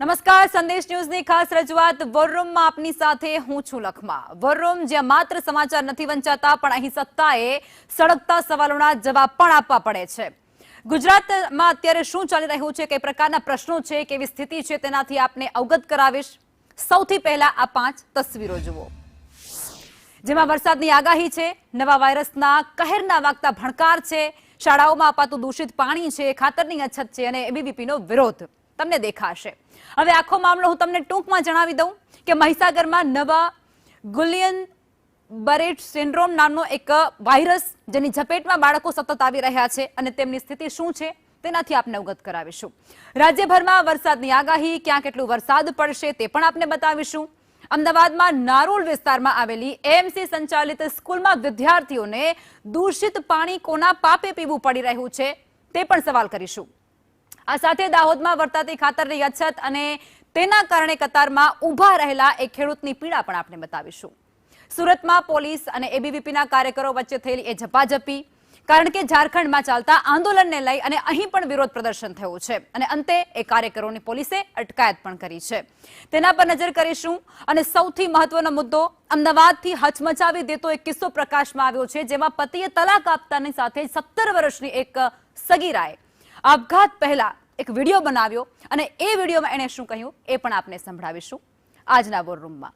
નમસ્કાર, સંદેશ ન્યૂઝની ખાસ રજૂઆત વોરરૂમમાં આપની સાથે હું છું લખમા। વોરરૂમ જ્યાં માત્ર સમાચાર નથી વંચાતા પણ અહીં સત્તાએ સળગતા સવાલોના જવાબ પણ આપવા પડે છે। ગુજરાતમાં અત્યારે શું ચાલી રહ્યું છે, કઈ પ્રકારના પ્રશ્નો છે, કેવી સ્થિતિ છે, તેનાથી આપને અવગત કરાવીશ। સૌથી પહેલા આ 5 તસવીરો જુઓ, જેમાં વરસાદની આગાહી છે, નવા વાયરસના કહેરના વાગતા ભણકાર છે, શાળાઓમાં અપાતું દૂષિત પાણી છે, ખાતરની અછત છે અને એબીવીપીનો વિરોધ તમને દેખાશે। હવે આખો મામલો હું તમને ટૂંકમાં જણાવી દઉં કે મહીસાગરમાં નવા ગુલિયન બરેટ સિન્ડ્રોમ નામનો એક વાયરસ જેની ઝપેટમાં બાળકો સતત આવી રહ્યા છે અને તેમની સ્થિતિ શું છે તેનાથી આપને અવગત કરાવીશું। રાજ્યભરમાં વરસાદની આગાહી, ક્યાં કેટલું વરસાદ પડશે તે પણ આપને બતાવીશું। અમદાવાદમાં નારોલ વિસ્તારમાં આવેલી એએમસી સંચાલિત સ્કૂલમાં વિદ્યાર્થીઓને દૂષિત પાણી કોના પાપે પીવું પડી રહ્યું છે તે પણ સવાલ કરીશું। આ સાથે દાહોદમાં વર્તાતી ખાતરની અછત અને તેના કારણે કતારમાં ઊભા રહેલા એક ખેડૂતની પીડા પણ આપણે બતાવીશું। સુરતમાં પોલીસ અને એબીવીપીના કાર્યકરો વચ્ચે થયેલી એ ઝપાઝપી, કારણ કે ઝારખંડમાં ચાલતા આંદોલનને લઈ અને અહીં પણ વિરોધ પ્રદર્શન થયું છે અને અંતે એ કાર્યકરોની પોલીસે અટકાયત પણ કરી છે, તેના પર નજર કરીશું। અને સૌથી મહત્વનો મુદ્દો, અમદાવાદથી હચમચાવી દેતો એક કિસ્સો પ્રકાશમાં આવ્યો છે, જેમાં પતિએ તલાક આપતાની સાથે 17 વર્ષની એક સગીરાએ આપઘાત પહેલા એક વિડીયો બનાવ્યો અને એ વિડીયોમાં એણે શું કહ્યું એ પણ આપને સંભળાવીશું આજના વોરરૂમમાં।